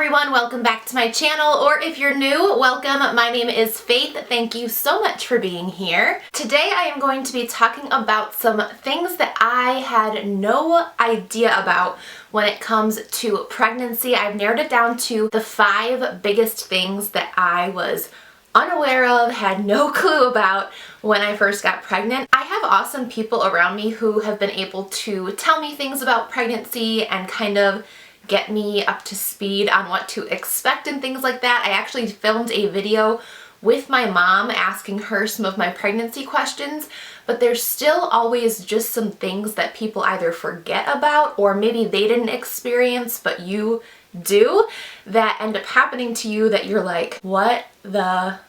everyone, welcome back to my channel, or if you're new, welcome. My name is Faith. Thank you so much for being here. Today I am going to be talking about some things that I had no idea about when it comes to pregnancy. I've narrowed it down to the 5 biggest things that I was unaware of, had no clue about when I first got pregnant. I have awesome people around me who have been able to tell me things about pregnancy and kind of get me up to speed on what to expect and things like that. I actually filmed a video with my mom asking her some of my pregnancy questions, but there's still always just some things that people either forget about or maybe they didn't experience but you do, that end up happening to you that you're like, what the?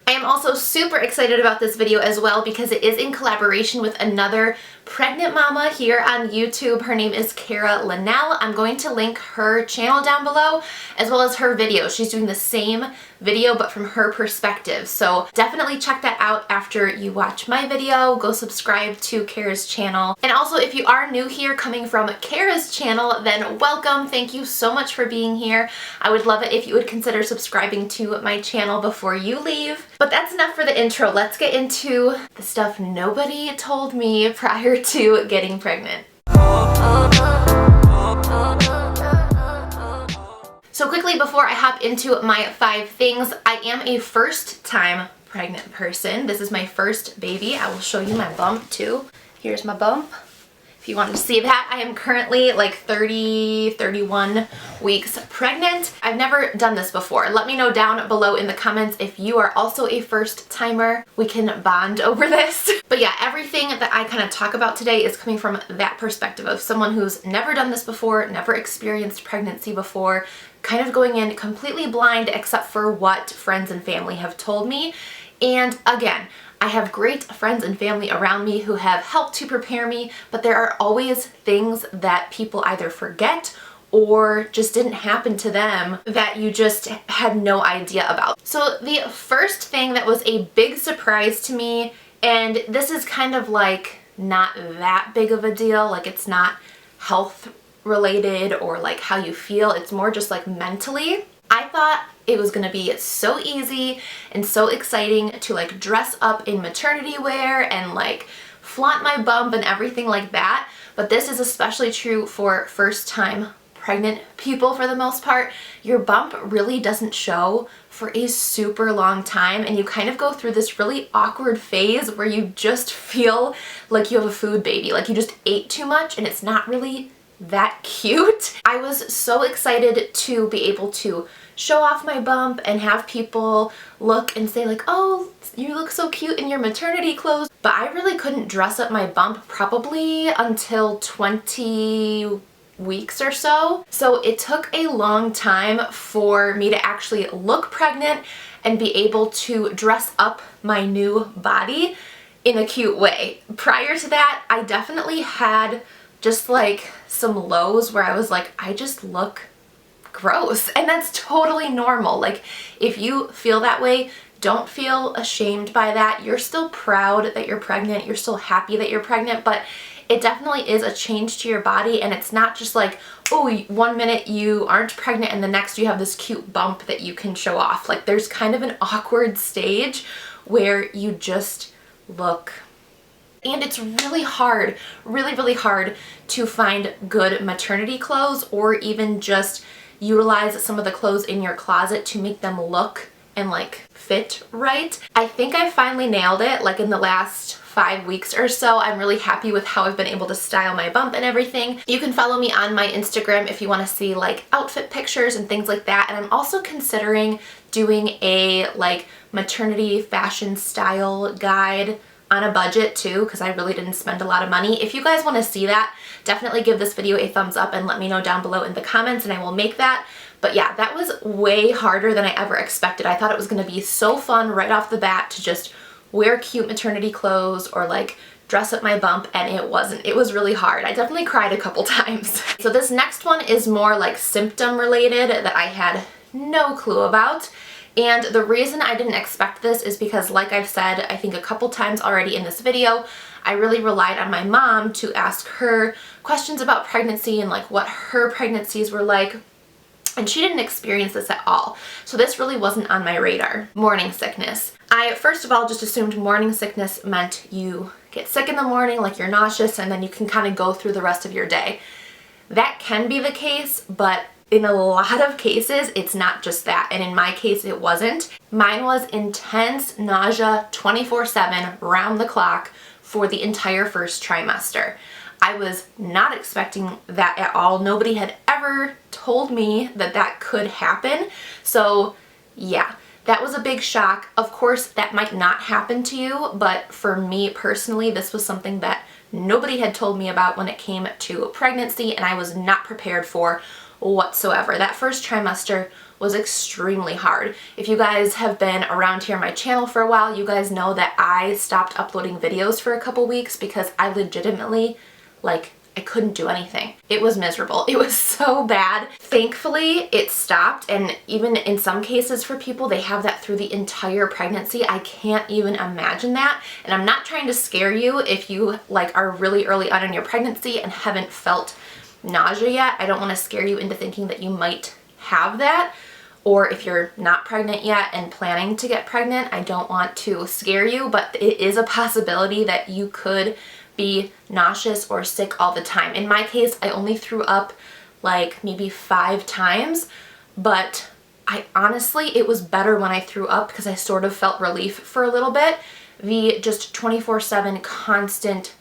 I am also super excited about this video as well because it is in collaboration with another pregnant mama here on YouTube. Her name is Cara Linnell. I'm going to link her channel down below as well as her video. She's doing the same video but from her perspective. So definitely check that out after you watch my video. Go subscribe to Cara's channel. And also if you are new here coming from Cara's channel, then welcome. Thank you so much for being here. I would love it if you would consider subscribing to my channel before you leave. But that's enough for the intro. Let's get into the stuff nobody told me prior to getting pregnant. So quickly before I hop into my 5 things, I am a first-time pregnant person. This is my first baby. I will show you my bump too. Here's my bump. If you wanted to see that, I am currently like 31 weeks pregnant. I've never done this before. Let me know down below in the comments if you are also a first timer. We can bond over this. But yeah, everything that I kind of talk about today is coming from that perspective of someone who's never done this before, never experienced pregnancy before, kind of going in completely blind except for what friends and family have told me. And again, I have great friends and family around me who have helped to prepare me, but there are always things that people either forget or just didn't happen to them that you just had no idea about. So the first thing that was a big surprise to me, and this is kind of like not that big of a deal, like it's not health related or like how you feel, it's more just like mentally. I thought it was gonna be so easy and so exciting to like dress up in maternity wear and like flaunt my bump and everything like that. But this is especially true for first time pregnant people for the most part. Your bump really doesn't show for a super long time and you kind of go through this really awkward phase where you just feel like you have a food baby, like you just ate too much and it's not really that cute. I was so excited to be able to show off my bump and have people look and say like, oh, you look so cute in your maternity clothes. But I really couldn't dress up my bump probably until 20 weeks or so. So it took a long time for me to actually look pregnant and be able to dress up my new body in a cute way. Prior to that, I definitely had just like some lows where I was like, I just look gross. And that's totally normal. Like if you feel that way, don't feel ashamed by that. You're still proud that you're pregnant. You're still happy that you're pregnant, but it definitely is a change to your body. And it's not just like, oh, one minute you aren't pregnant and the next you have this cute bump that you can show off. Like there's kind of an awkward stage where you just look. And it's really hard, really hard to find good maternity clothes or even just utilize some of the clothes in your closet to make them look and like fit right. I think I finally nailed it like in the last 5 weeks or so. I'm really happy with how I've been able to style my bump and everything. You can follow me on my Instagram if you want to see like outfit pictures and things like that. And I'm also considering doing a like maternity fashion style guide on a budget too, because I really didn't spend a lot of money. If you guys want to see that, definitely give this video a thumbs up and let me know down below in the comments and I will make that. But yeah, that was way harder than I ever expected. I thought it was going to be so fun right off the bat to just wear cute maternity clothes or like dress up my bump, and it wasn't. It was really hard. I definitely cried a couple times. So this next one is more like symptom related that I had no clue about. And the reason I didn't expect this is because, like I've said, I think a couple times already in this video, I really relied on my mom to ask her questions about pregnancy and like what her pregnancies were like. And she didn't experience this at all. So this really wasn't on my radar. Morning sickness. I first of all just assumed morning sickness meant you get sick in the morning, like you're nauseous, and then you can kind of go through the rest of your day. That can be the case, but in a lot of cases, it's not just that. And in my case, it wasn't. Mine was intense nausea 24/7, round the clock for the entire first trimester. I was not expecting that at all. Nobody had ever told me that that could happen. So yeah, that was a big shock. Of course, that might not happen to you, but for me personally, this was something that nobody had told me about when it came to pregnancy, and I was not prepared for whatsoever. That first trimester was extremely hard. If you guys have been around here on my channel for a while, you guys know that I stopped uploading videos for a couple weeks because I legitimately, like, I couldn't do anything. It was miserable. It was so bad. Thankfully, it stopped, and even in some cases for people, they have that through the entire pregnancy. I can't even imagine that, and I'm not trying to scare you if you like are really early on in your pregnancy and haven't felt nausea yet. I don't want to scare you into thinking that you might have that, or if you're not pregnant yet and planning to get pregnant, I don't want to scare you, but it is a possibility that you could be nauseous or sick all the time. In my case, I only threw up like maybe 5 times, but I honestly, it was better when I threw up because I sort of felt relief for a little bit. The just 24/7 constant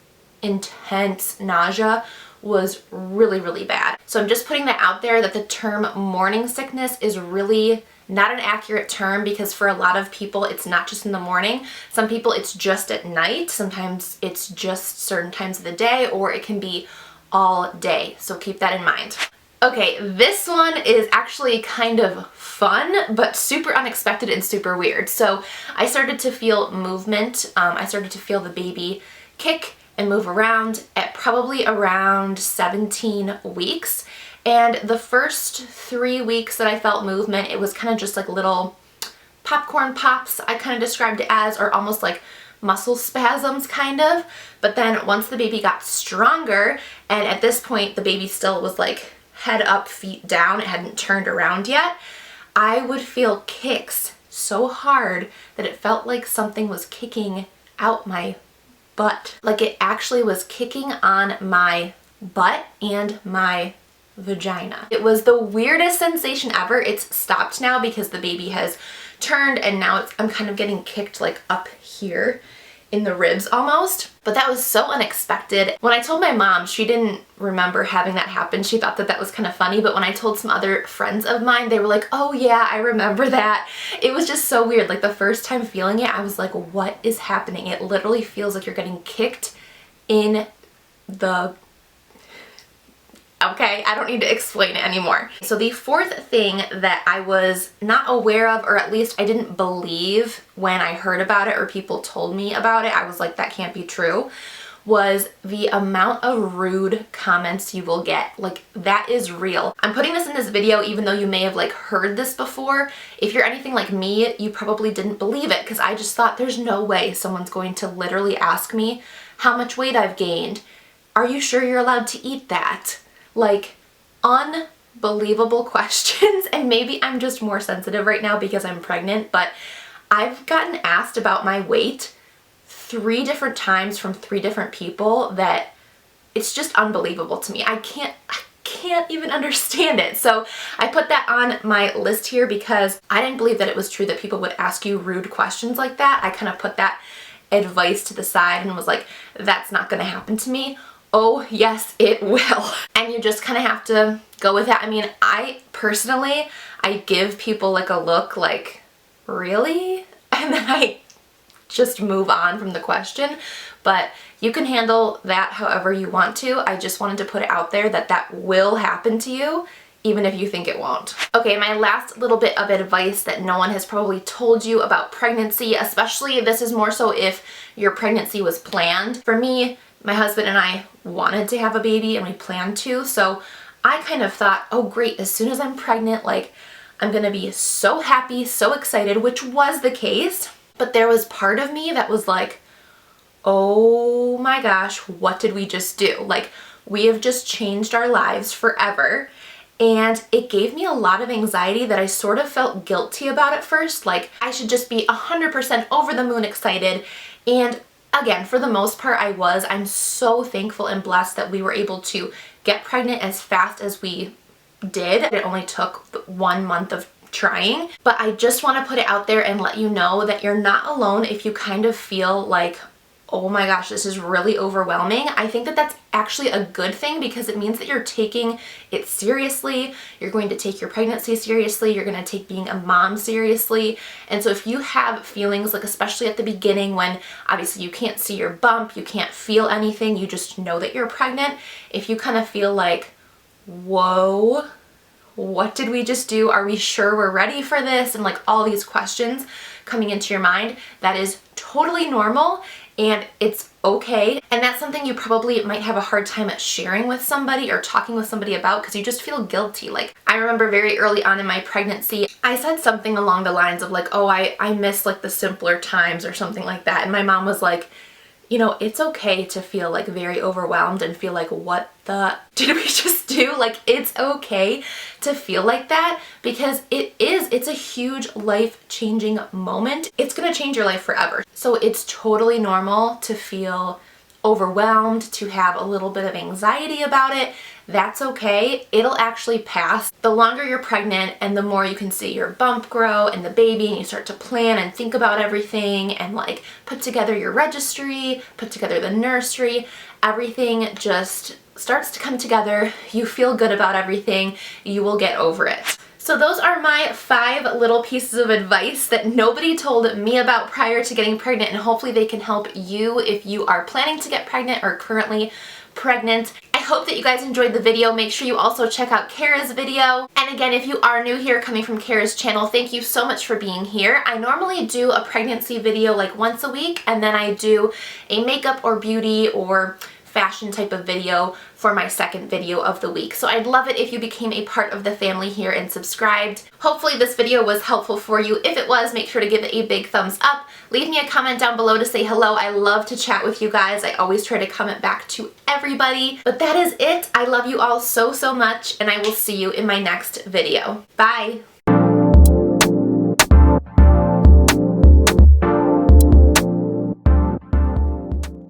intense nausea was really, really bad. So I'm just putting that out there that the term morning sickness is really not an accurate term, because for a lot of people it's not just in the morning. Some people it's just at night. Sometimes it's just certain times of the day, or it can be all day. So keep that in mind. Okay, this one is actually kind of fun, but super unexpected and super weird. So I started to feel movement. I started to feel the baby kick and move around at probably around 17 weeks. And the first 3 weeks that I felt movement, it was kind of just like little popcorn pops, I kind of described it as, or almost like muscle spasms kind of. But then once the baby got stronger, and at this point the baby still was like head up, feet down, it hadn't turned around yet, I would feel kicks so hard that it felt like something was kicking out my butt. Like it actually was kicking on my butt and my vagina. It was the weirdest sensation ever. It's stopped now because the baby has turned, and now I'm kind of getting kicked like up here in the ribs almost. But that was so unexpected. When I told my mom, she didn't remember having that happen. She thought that that was kind of funny, but when I told some other friends of mine, they were like, oh yeah, I remember that. It was just so weird. Like the first time feeling it, I was like, what is happening? It literally feels like you're getting kicked in the... Okay, I don't need to explain it anymore. So the fourth thing that I was not aware of, or at least I didn't believe when I heard about it or people told me about it, I was like, that can't be true, was the amount of rude comments you will get. Like, that is real. I'm putting this in this video even though you may have like heard this before. If you're anything like me, you probably didn't believe it, because I just thought there's no way someone's going to literally ask me how much weight I've gained. Are you sure you're allowed to eat that? Like, unbelievable questions. And maybe I'm just more sensitive right now because I'm pregnant, but I've gotten asked about my weight 3 different times from 3 different people that it's just unbelievable to me. I can't even understand it. So I put that on my list here because I didn't believe that it was true that people would ask you rude questions like that. I kind of put that advice to the side and was like, that's not gonna happen to me. Oh yes, it will. And you just kind of have to go with that. I mean, I personally, I give people like a look like, really? And then I just move on from the question. But you can handle that however you want to. I just wanted to put it out there that that will happen to you, even if you think it won't. Okay, my last little bit of advice that no one has probably told you about pregnancy, especially this is more so if your pregnancy was planned. For me, my husband and I wanted to have a baby and we planned to, so I kind of thought, oh great, as soon as I'm pregnant, like I'm gonna be so happy, so excited, which was the case, but there was part of me that was like, oh my gosh, what did we just do? Like, we have just changed our lives forever, and it gave me a lot of anxiety that I sort of felt guilty about at first. Like I should just be 100% over the moon excited. And again, for the most part I was. I'm so thankful and blessed that we were able to get pregnant as fast as we did. It only took 1 month of trying, but I just want to put it out there and let you know that you're not alone if you kind of feel like, oh my gosh, this is really overwhelming. I think that that's actually a good thing because it means that you're taking it seriously. You're going to take your pregnancy seriously. You're going to take being a mom seriously. And so if you have feelings, like especially at the beginning when obviously you can't see your bump, you can't feel anything, you just know that you're pregnant. If you kind of feel like, whoa, what did we just do? Are we sure we're ready for this? And like all these questions coming into your mind, that is totally normal. And it's okay. And that's something you probably might have a hard time at sharing with somebody or talking with somebody about because you just feel guilty. Like I remember very early on in my pregnancy, I said something along the lines of like, oh, I miss like the simpler times or something like that. And my mom was like, you know, it's okay to feel like very overwhelmed and feel like, what the did we just do? Like, it's okay to feel like that because it's a huge life-changing moment. It's gonna change your life forever. So it's totally normal to feel overwhelmed, to have a little bit of anxiety about it. That's okay. It'll actually pass. The longer you're pregnant and the more you can see your bump grow and the baby and you start to plan and think about everything and like put together your registry, put together the nursery, everything just starts to come together. You feel good about everything. You will get over it. So those are my 5 little pieces of advice that nobody told me about prior to getting pregnant, and hopefully they can help you if you are planning to get pregnant or currently pregnant. I hope that you guys enjoyed the video. Make sure you also check out Kara's video. And again, if you are new here coming from Kara's channel, thank you so much for being here. I normally do a pregnancy video like once a week, and then I do a makeup or beauty or fashion type of video for my second video of the week. So I'd love it if you became a part of the family here and subscribed. Hopefully this video was helpful for you. If it was, make sure to give it a big thumbs up. Leave me a comment down below to say hello. I love to chat with you guys. I always try to comment back to everybody. But that is it. I love you all so, so much, and I will see you in my next video. Bye!